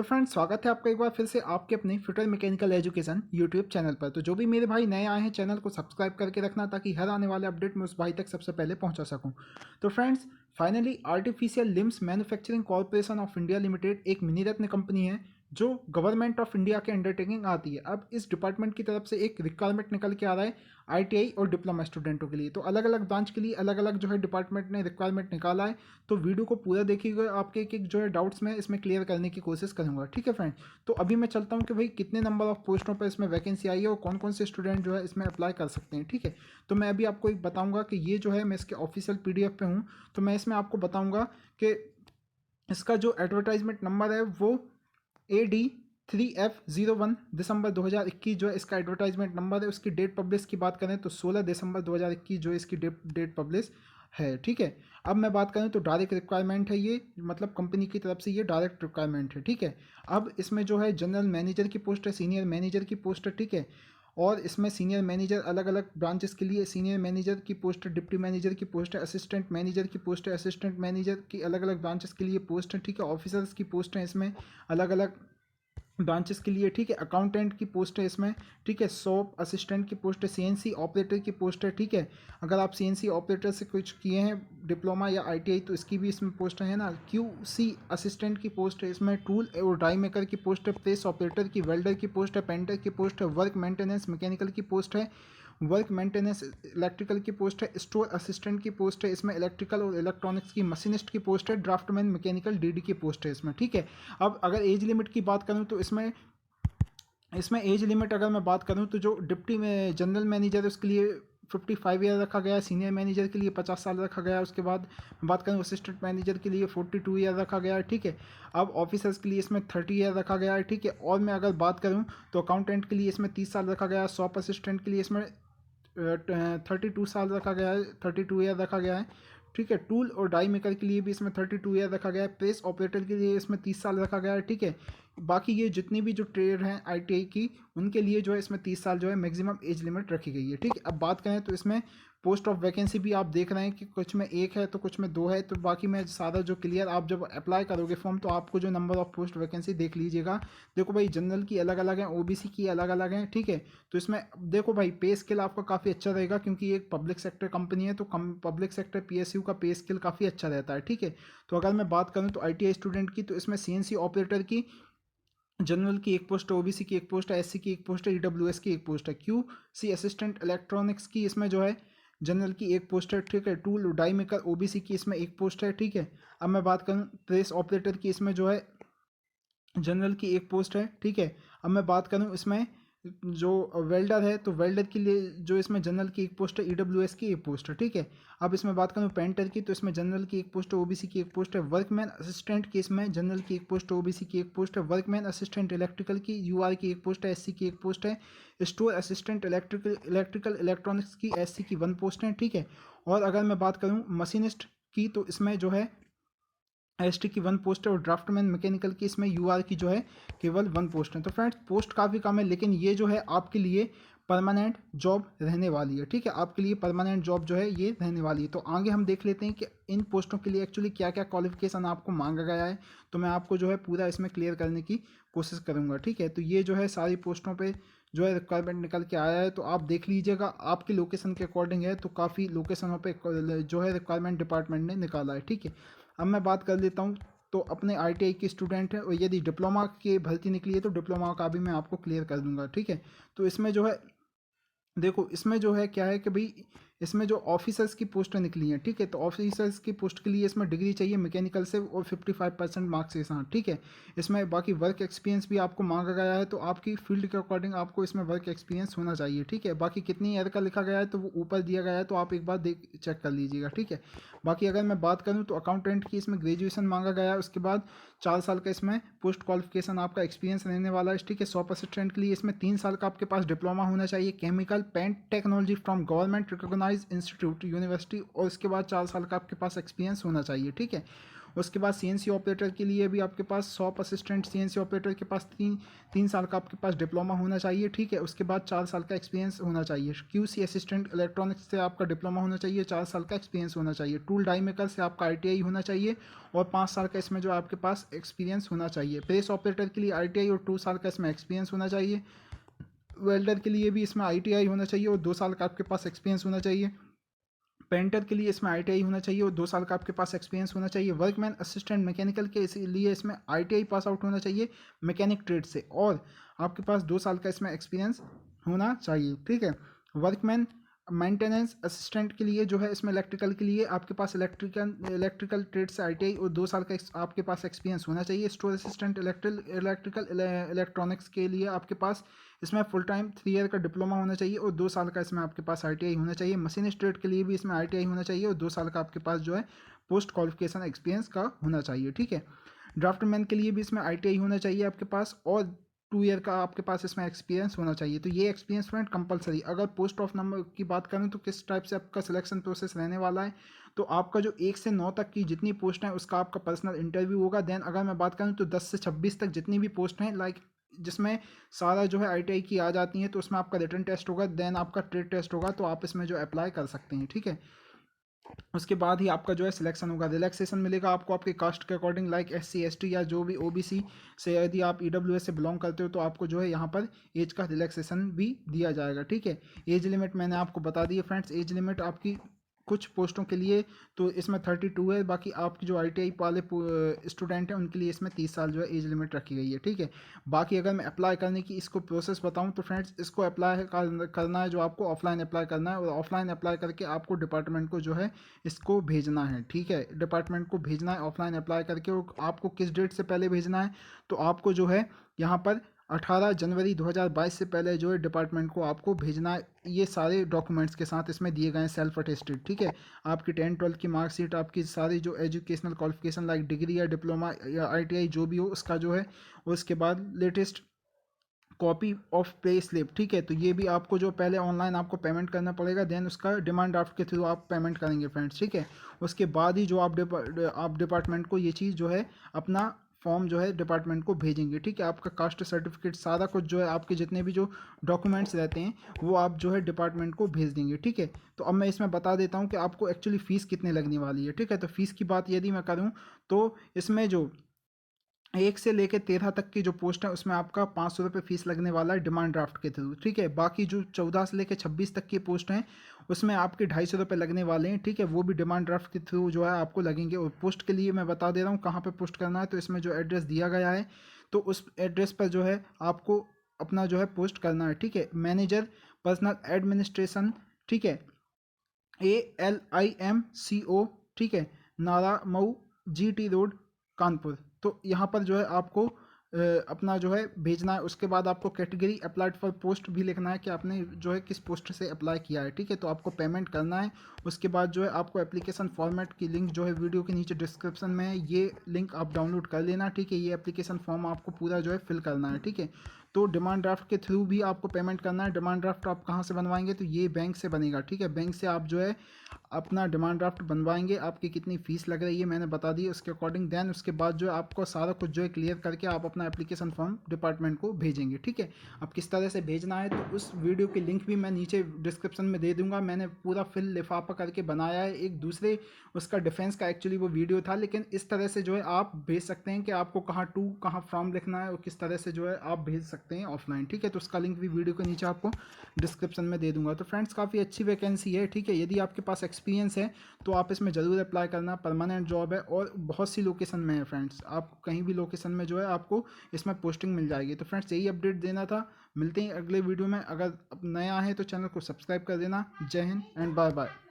तो फ्रेंड्स, स्वागत है आपका एक बार फिर से आपके अपने future mechanical education YouTube channel पर। तो जो भी मेरे भाई नए आए हैं, चैनल को सब्सक्राइब करके रखना ताकि हर आने वाले अपडेट मैं उस भाई तक सबसे पहले पहुंचा सकूं। तो friends, finally artificial limbs manufacturing corporation of India limited एक मिनी रत्न कंपनी है जो गवर्नमेंट ऑफ इंडिया के अंडरटेकिंग आती है। अब इस डिपार्टमेंट की तरफ से एक रिक्वायरमेंट निकल के आ रहा है आईटीआई और डिप्लोमा स्टूडेंटों के लिए। तो अलग अलग ब्रांच के लिए अलग अलग जो है डिपार्टमेंट ने रिक्वायरमेंट निकाला है। तो वीडियो को पूरा देखिएगा, आपके एक एक जो है डाउट्स मैं इसमें क्लियर करने की कोशिश करूंगा। ठीक है फ्रेंड, तो अभी मैं चलता हूं कि भाई कितने नंबर ऑफ पोस्टों पर इसमें वैकेंसी आई है और कौन कौन से स्टूडेंट जो है इसमें अप्लाई कर सकते हैं। ठीक है, तो मैं अभी आपको एक बताऊंगा कि ये जो है मैं इसके ऑफिशियल पीडीएफ पे हूँ। तो मैं इसमें आपको बताऊंगा कि इसका जो एडवर्टाइजमेंट नंबर है वो AD3F01 दिसंबर 2021 जो है इसका एडवर्टाइजमेंट नंबर है। उसकी डेट पब्लिश की बात करें तो 16 दिसंबर 2021 जो है इसकी डेट पब्लिश है। ठीक है, अब मैं बात करूं तो डायरेक्ट रिक्वायरमेंट है ये, मतलब कंपनी की तरफ से ये डायरेक्ट रिक्वायरमेंट है। ठीक है, अब इसमें जो है जनरल मैनेजर की पोस्ट है, सीनियर मैनेजर की पोस्ट है। ठीक है, और इसमें सीनियर मैनेजर अलग अलग ब्रांचेस के लिए सीनियर मैनेजर की पोस्ट है, डिप्टी मैनेजर की पोस्ट है, असिस्टेंट मैनेजर की पोस्ट है, असिस्टेंट मैनेजर की अलग अलग ब्रांचेस के लिए पोस्ट है। ठीक है, ऑफिसर्स की पोस्ट है इसमें अलग अलग ब्रांचेस के लिए। ठीक है, अकाउंटेंट की पोस्ट है इसमें। ठीक है, शॉप असिस्टेंट की पोस्ट है, सीएनसी ऑपरेटर की पोस्ट है। ठीक है, अगर आप सीएनसी ऑपरेटर से कुछ किए हैं डिप्लोमा या आईटीआई तो इसकी भी इसमें पोस्ट है ना। क्यूसी असिस्टेंट की पोस्ट है इसमें। टूल और डाई मेकर की पोस्ट है, प्रेस ऑपरेटर की, वेल्डर की पोस्ट है, पेंटर की पोस्ट है, वर्क मेंटेनेंस मैकेनिकल की पोस्ट है, वर्क मेंटेनेंस इलेक्ट्रिकल की पोस्ट है, स्टोर असिस्टेंट की पोस्ट है इसमें, इलेक्ट्रिकल और इलेक्ट्रॉनिक्स की मशीनिस्ट की पोस्ट है, ड्राफ्टमैन मैकेनिकल डीडी की पोस्ट है इसमें। ठीक है, अब अगर एज लिमिट की बात करूं तो इसमें इसमें एज लिमिट अगर मैं बात करूं तो जो डिप्टी में जनरल मैनेजर है उसके लिए 55 ईयर रखा गया है, सीनियर मैनेजर के लिए 50 साल रखा गया है। उसके बाद बात करूं असिस्टेंट मैनेजर के लिए 42 ईयर रखा गया है। ठीक है, अब ऑफिसर्स के लिए इसमें 30 ईयर रखा गया है। ठीक है, और मैं अगर बात करूं तो अकाउंटेंट के लिए इसमें 30 साल रखा गया है, शॉप असिस्टेंट के लिए इसमें 32 साल रखा गया है, 32 ईयर रखा गया है। ठीक है, टूल और डाई मेकर के लिए भी इसमें 32 ईयर रखा गया है, प्रेस ऑपरेटर के लिए इसमें 30 साल रखा गया है। ठीक है, बाकी ये जितनी भी जो ट्रेड हैं आईटीआई की उनके लिए जो है इसमें 30 साल जो है मैक्सिमम एज लिमिट रखी गई है। ठीक है, अब बात करें तो इसमें पोस्ट ऑफ वैकेंसी भी आप देख रहे हैं कि कुछ में एक है तो कुछ में दो है। तो बाकी मैं सारा जो क्लियर, आप जब अप्लाई करोगे फॉर्म तो आपको जो नंबर ऑफ पोस्ट वैकेंसी देख लीजिएगा। देखो भाई, जनरल की अलग अलग है, ओबीसी की अलग अलग है। ठीक है, तो इसमें देखो भाई पे स्केल आपका काफ़ी अच्छा रहेगा क्योंकि ये एक पब्लिक सेक्टर कंपनी है तो पब्लिक सेक्टर पीएसयू का पे स्केल काफ़ी अच्छा रहता है। ठीक है, तो अगर मैं बात करूँ तो आईटीआई स्टूडेंट की तो इसमें सीएनसी ऑपरेटर की जनरल की एक पोस्ट है, ओबीसी की एक पोस्ट है, एससी की एक पोस्ट है, ईडब्ल्यूएस की एक पोस्ट है, क्यूसी असिस्टेंट इलेक्ट्रॉनिक्स की इसमें जो है जनरल की एक पोस्ट है। ठीक है, टूल डाई मेकर ओबीसी की इसमें एक पोस्ट है। ठीक है, अब मैं बात करूँ प्रेस ऑपरेटर की इसमें जो है जनरल की एक पोस्ट है। ठीक है, अब मैं बात करूँ इसमें जो वेल्डर है तो वेल्डर के लिए जो इसमें जनरल की एक पोस्ट है, ईडब्ल्यूएस की एक पोस्ट है। ठीक है, अब इसमें बात करूँ पेंटर की तो इसमें जनरल की एक पोस्ट है, ओबीसी की एक पोस्ट है, वर्कमैन असिस्टेंट की इसमें जनरल की एक पोस्ट है, ओबीसी की एक पोस्ट है, वर्कमैन असिस्टेंट इलेक्ट्रिकल की यूआर की एक पोस्ट है, एससी की एक पोस्ट है, स्टोर असिस्टेंट इलेक्ट्रिकल इलेक्ट्रॉनिक्स की एससी की 1 पोस्ट है। ठीक है, और अगर मैं बात करूँ मशीनिस्ट की तो इसमें जो है एसटी की 1 पोस्ट है, और ड्राफ्टमैन मैकेनिकल की इसमें यूआर की जो है केवल 1 पोस्ट है। तो फ्रेंड्स, पोस्ट काफ़ी कम है लेकिन ये जो है आपके लिए परमानेंट जॉब रहने वाली है। ठीक है, आपके लिए परमानेंट जॉब जो है ये रहने वाली है। तो आगे हम देख लेते हैं कि इन पोस्टों के लिए एक्चुअली क्या क्या क्वालिफिकेशन आपको मांगा गया है। तो मैं आपको जो है पूरा इसमें क्लियर करने की कोशिश करूँगा। ठीक है, तो ये जो है सारी पोस्टों पर जो है रिक्वायरमेंट निकल के आया है तो आप देख लीजिएगा, आपकी लोकेशन के अकॉर्डिंग है तो काफ़ी लोकेशनों पे जो है रिक्वायरमेंट डिपार्टमेंट ने निकाला है। ठीक है, अब मैं बात कर लेता हूँ तो अपने आईटीआई के स्टूडेंट हैं और यदि डिप्लोमा की भर्ती निकली है तो डिप्लोमा का भी मैं आपको क्लियर कर दूंगा। ठीक है, तो इसमें जो है देखो, इसमें जो है क्या है कि भाई इसमें जो ऑफिसर्स की पोस्टें निकली हैं। ठीक है, तो ऑफिसर्स की पोस्ट के लिए इसमें डिग्री चाहिए मैकेनिकल से और 55% मार्क्स के साथ। ठीक है, इसमें बाकी वर्क एक्सपीरियंस भी आपको मांगा गया है तो आपकी फील्ड के अकॉर्डिंग आपको इसमें वर्क एक्सपीरियंस होना चाहिए। ठीक है, बाकी कितनी ईयर का लिखा गया है तो वो ऊपर दिया गया है तो आप एक बार देख चेक कर लीजिएगा। ठीक है, बाकी अगर मैं बात करूँ तो अकाउंटेंट की इसमें ग्रेजुएशन मांगा गया है, उसके बाद 4 साल का इसमें पोस्ट क्वालिफिकेशन आपका एक्सपीरियंस रहने वाला है। ठीक है, शॉप असिस्टेंट के लिए इसमें 3 साल का आपके पास डिप्लोमा होना चाहिए chemical paint technology from government recognise institute university, और इसके बाद 4 साल का आपके पास एक्सपीरियंस होना चाहिए। ठीक है, उसके बाद सीएनसी ऑपरेटर के लिए भी आपके पास शॉप असिस्टेंट सीएनसी ऑपरेटर के पास 3 साल का आपके पास डिप्लोमा होना चाहिए, ठीक है। उसके बाद 4 साल का एक्सपीरियंस होना चाहिए। क्यूसी असिस्टेंट इलेक्ट्रॉनिक्स से आपका डिप्लोमा होना चाहिए, 4 साल का एक्सपीरियंस होना चाहिए। टूल डाई मेकर से आपका आईटीआई होना चाहिए और 5 साल का इसमें जो आपके पास एक्सपीरियंस होना चाहिए। प्रेस ऑपरेटर के लिए आईटीआई और 2 साल का इसमें एक्सपीरियंस होना चाहिए। वेल्डर के लिए भी इसमें आईटीआई होना चाहिए और 2 साल का आपके पास एक्सपीरियंस होना चाहिए। पेंटर के लिए इसमें आईटीआई होना चाहिए और 2 साल का आपके पास एक्सपीरियंस होना चाहिए। वर्कमैन असिस्टेंट मैकेनिकल के लिए इसमें आईटीआई पास आउट होना चाहिए मैकेनिक ट्रेड से, और आपके पास 2 साल का इसमें एक्सपीरियंस होना चाहिए, ठीक है। वर्कमैन मेंटेनेंस असिस्टेंट के लिए जो है इसमें इलेक्ट्रिकल के लिए आपके पास इलेक्ट्रिकल ट्रेड से आईटीआई और 2 साल का आपके पास एक्सपीरियंस होना चाहिए। स्टोर असिस्टेंट इलेक्ट्रिकल इलेक्ट्रॉनिक्स के लिए आपके पास इसमें फुल टाइम 3 ईयर का डिप्लोमा होना चाहिए और 2 साल का इसमें आपके पास आईटीआई होना चाहिए। मशीनिस्ट ट्रेड के लिए भी इसमें आईटीआई होना चाहिए और 2 साल का आपके पास जो है पोस्ट क्वालिफिकेशन एक्सपीरियंस का होना चाहिए, ठीक है। ड्राफ्टमैन के लिए भी इसमें आईटीआई होना चाहिए आपके पास और 2 ईयर का आपके पास इसमें एक्सपीरियंस होना चाहिए। तो ये एक्सपीरियंस फ्रेंड कंपलसरी। अगर पोस्ट ऑफ नंबर की बात करें तो किस टाइप से आपका सिलेक्शन प्रोसेस रहने वाला है, तो आपका जो 1 से 9 तक की जितनी पोस्ट हैं उसका आपका पर्सनल इंटरव्यू होगा। देन अगर मैं बात करूँ तो 10 से 26 तक जितनी भी पोस्ट हैं लाइक जिसमें सारा जो है आईटीआई की आ जाती हैं, तो उसमें आपका रिटन टेस्ट होगा, देन आपका ट्रेड टेस्ट होगा, तो आप इसमें जो अप्लाई कर सकते हैं, ठीक है। उसके बाद ही आपका जो है सिलेक्शन होगा। रिलैक्सेशन मिलेगा आपको आपके कास्ट के अकॉर्डिंग, लाइक एससी एसटी या जो भी ओबीसी से यदि आप ईडब्ल्यूएस से बिलोंग करते हो तो आपको जो है यहाँ पर एज का रिलैक्सेशन भी दिया जाएगा, ठीक है। एज लिमिट मैंने आपको बता दी है फ्रेंड्स। एज लिमिट आपकी कुछ पोस्टों के लिए तो इसमें 32 है, बाकी आपकी जो आईटीआई वाले स्टूडेंट हैं उनके लिए इसमें 30 साल जो है एज लिमिट रखी गई है, ठीक है। बाकी अगर मैं अप्लाई करने की इसको प्रोसेस बताऊं तो फ्रेंड्स इसको अप्लाई करना है जो आपको ऑफलाइन अप्लाई करना है, और ऑफलाइन अप्लाई करके आपको डिपार्टमेंट को जो है इसको भेजना है, ठीक है। डिपार्टमेंट को भेजना है ऑफलाइन अप्लाई करके। और आपको किस डेट से पहले भेजना है, तो आपको जो है यहाँ पर 18 जनवरी 2022 से पहले जो है डिपार्टमेंट को आपको भेजना है। ये सारे डॉक्यूमेंट्स के साथ इसमें दिए गए हैं सेल्फ अटेस्टेड, ठीक है। आपकी 10-12 की मार्कशीट, आपकी सारी जो एजुकेशनल क्वालिफिकेशन लाइक डिग्री या डिप्लोमा या आईटीआई जो भी हो उसका जो है, उसके बाद latest copy of pay slip, ठीक है। तो ये भी आपको जो पहले ऑनलाइन आपको पेमेंट करना पड़ेगा, देन उसका डिमांड ड्राफ्ट के थ्रू आप पेमेंट करेंगे फ्रेंड्स, ठीक है। उसके बाद ही जो आप डिपार्टमेंट को ये चीज़ जो है अपना फॉर्म जो है डिपार्टमेंट को भेजेंगे, ठीक है। आपका कास्ट सर्टिफिकेट सारा कुछ जो है आपके जितने भी जो डॉक्यूमेंट्स रहते हैं वो आप जो है डिपार्टमेंट को भेज देंगे, ठीक है। तो अब मैं इसमें बता देता हूँ कि आपको एक्चुअली फ़ीस कितने लगने वाली है, ठीक है। तो फ़ीस की बात यदि मैं करूँ तो इसमें जो 1 से लेकर 13 तक की जो पोस्ट है उसमें आपका 500 रुपये फीस लगने वाला है डिमांड ड्राफ्ट के थ्रू, ठीक है। बाकी जो 14 से लेकर 26 तक की पोस्ट हैं उसमें आपके 250 रुपये लगने वाले हैं, ठीक है। वो भी डिमांड ड्राफ्ट के थ्रू जो है आपको लगेंगे। और पोस्ट के लिए मैं बता दे रहा हूँ कहाँ पे पोस्ट करना है। तो इसमें जो एड्रेस दिया गया है तो उस एड्रेस पर जो है आपको अपना जो है पोस्ट करना है, ठीक है। मैनेजर पर्सनल एडमिनिस्ट्रेशन, ठीक है, ALIMCO, ठीक है, नारा मऊ GT रोड कानपुर। तो यहाँ पर जो है आपको अपना जो है भेजना है। उसके बाद आपको कैटेगरी अप्लाइड फॉर पोस्ट भी लिखना है कि आपने जो है किस पोस्ट से अप्लाई किया है, ठीक है। तो आपको पेमेंट करना है। उसके बाद जो है आपको एप्लीकेशन फॉर्मेट की लिंक जो है वीडियो के नीचे डिस्क्रिप्शन में है, ये लिंक आप डाउनलोड कर लेना, ठीक है। ये एप्लीकेशन फॉर्म आपको पूरा जो है फिल करना है, ठीक है। तो डिमांड ड्राफ्ट के थ्रू भी आपको पेमेंट करना है। डिमांड ड्राफ्ट आप कहाँ से बनवाएंगे, तो ये बैंक से बनेगा, ठीक है। बैंक से आप जो है अपना डिमांड ड्राफ्ट बनवाएंगे। आपकी कितनी फ़ीस लग रही है मैंने बता दी उसके अकॉर्डिंग। देन उसके बाद जो है आपको सारा कुछ जो है क्लियर करके आप अपना एप्लीकेशन फॉर्म डिपार्टमेंट को भेजेंगे, ठीक है। अब किस तरह से भेजना है तो उस वीडियो की लिंक भी मैं नीचे डिस्क्रिप्शन में दे दूंगा। मैंने पूरा फिल लिफाफा करके बनाया है, एक दूसरे उसका डिफेंस का एक्चुअली वो वीडियो था, लेकिन इस तरह से जो है आप भेज सकते हैं कि आपको कहाँ टू कहाँ फ्रॉम लिखना है और किस तरह से जो है आप भेज सकते हैं ऑफलाइन, ठीक है। तो उसका लिंक भी वीडियो के नीचे आपको डिस्क्रिप्शन में दे दूंगा। तो फ्रेंड्स काफ़ी अच्छी वैकेंसी है, ठीक है। यदि आपके पास एक्सपीरियंस है तो आप इसमें ज़रूर अप्लाई करना। परमानेंट जॉब है और बहुत सी लोकेशन में है फ्रेंड्स। आप कहीं भी लोकेशन में जो है आपको इसमें पोस्टिंग मिल जाएगी। तो फ्रेंड्स यही अपडेट देना था। मिलते हैं अगले वीडियो में। अगर नया है तो चैनल को सब्सक्राइब कर देना। जय हिंद एंड बाय बाय।